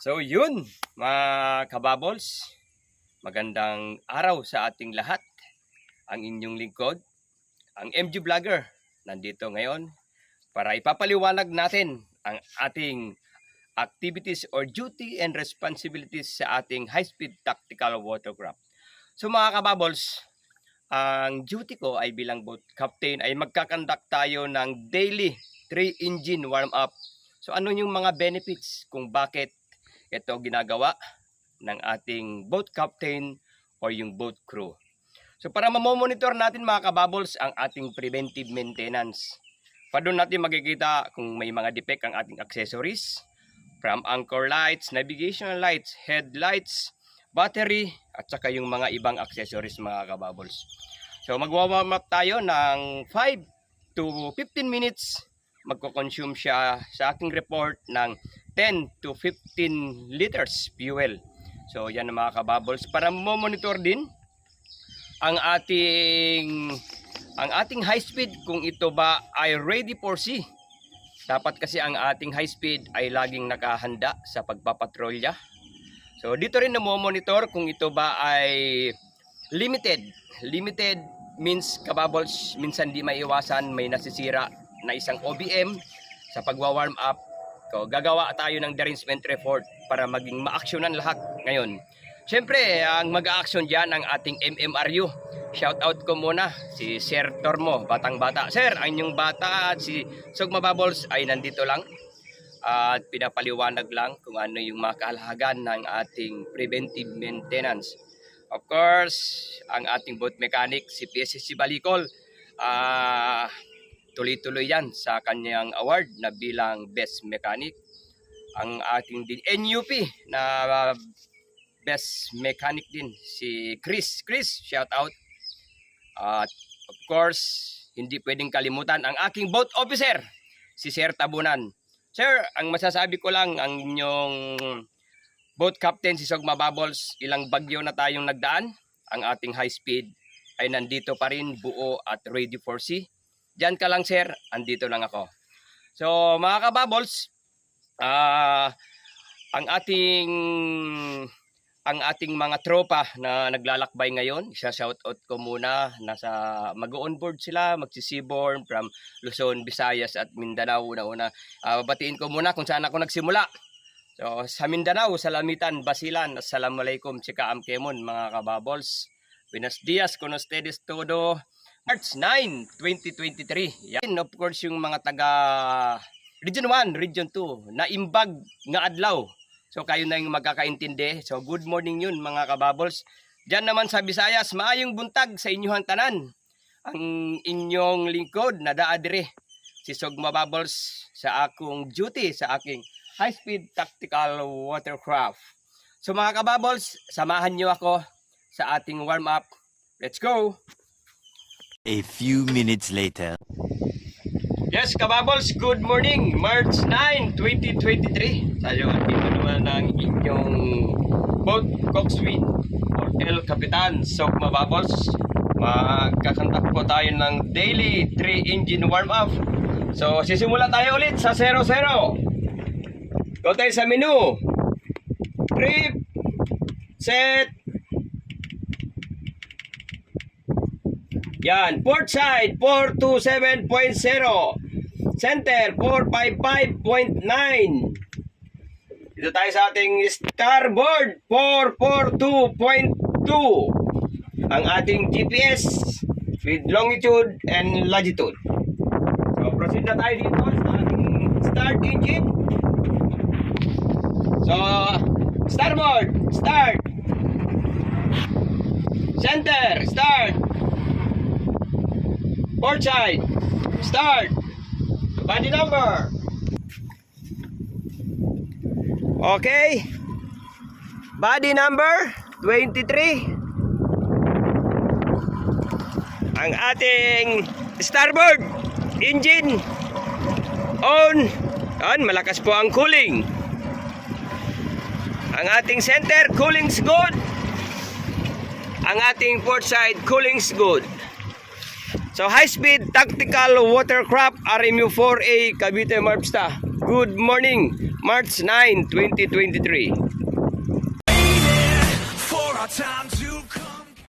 So yun, mga kababols, magandang araw sa ating lahat. Ang inyong lingkod, ang MG Vlogger, nandito ngayon para ipapaliwanag natin ang ating activities or duty and responsibilities sa ating high-speed tactical watercraft. So mga kababols, ang duty ko ay bilang boat captain ay magkakandak tayo ng daily 3-engine warm-up. So ano yung mga benefits kung bakit ito ginagawa ng ating boat captain or yung boat crew. So para mamonitor natin mga kababols ang ating preventive maintenance. Pa doon natin makikita kung may mga defect ang ating accessories, from anchor lights, navigational lights, headlights, battery, at saka yung mga ibang accessories mga kababols. So magwa-warm up tayo ng 5 to 15 minutes. Magko-consume siya sa aking report ng 10 to 15 liters fuel. So yan ang mga kababols para mo-monitor din ang ating high speed kung ito ba ay ready for sea. Dapat kasi ang ating high speed ay laging nakahanda sa pagpapatrolya. So dito rin na mo-monitor kung ito ba ay limited. Limited means kababols minsan di maiwasan may nasisira na isang OBM sa pagwa-warm up. So, gagawa tayo ng derangement report para maging ma-actionan lahat ngayon. Siyempre, ang mag-a-action dyan ang ating MMRU. Shoutout ko muna si Sir Tormo, batang-bata. Sir, ang inyong bata at si Sugma Bubbles ay nandito lang. At pinapaliwanag lang kung ano yung makahalagan ng ating preventive maintenance. Of course, ang ating boat mechanic, si PSSC Balicol, tuloy-tuloy yan sa kanyang award na bilang best mechanic. Ang ating din NUP na best mechanic din si Chris. Chris, shout out. At of course, hindi pwedeng kalimutan ang aking boat officer, si Sir Tabunan. Sir, ang masasabi ko lang, ang inyong boat captain si Sugma Bubbles, ilang bagyo na tayong nagdaan, ang ating high speed ay nandito pa rin buo at ready for sea. Diyan ka lang sir, andito lang ako. So mga kababols, ang ating mga tropa na naglalakbay ngayon, isa-shoutout ko muna, mag-on-board sila, magsi-seaborne from Luzon, Visayas at Mindanao. Una-una, babatiin ko muna kung saan ako nagsimula. So sa Mindanao, Salamitan, Basilan, Assalamualaikum, Chika Amkemon mga kababols. Buenos dias, con ustedes todo. March 9, 2023. Yan, of course, yung mga taga Region 1, Region 2, na imbag nga adlaw. So, kayo na yung magkakaintindi. So, good morning yun, mga kababols. Diyan naman sa Visayas, maayong buntag sa inyong tanan. Ang inyong lingkod na daadre, si Sugma Bubbles sa akong duty, sa aking high-speed tactical watercraft. So, mga kababols, samahan nyo ako sa ating warm-up. Let's go! A few minutes later. Yes, kababols, good morning. March 9, 2023. Tayo, dito naman ang inyong boat coxswain or El Capitan Sugma Bubbles. Magkakantak po tayo ng daily 3-engine warm-up. So, sisimula tayo ulit sa 0-0. Go tayo sa menu. Trip, set. Yan, port side 427.0, center 455.9. Dito tayo sa ating starboard 442.2. Ang ating GPS with longitude and latitude. So proceed na tayo dito sa ating start engine. So starboard, start. Center, start. Port side, start. Body number. Okay. Body number 23. Ang ating starboard engine on. Malakas po ang cooling. Ang ating center cooling's good. Ang ating port side cooling's good. So high-speed tactical watercraft RMU 4A Cavite Marpsta. Good morning March 9, 2023. for our time to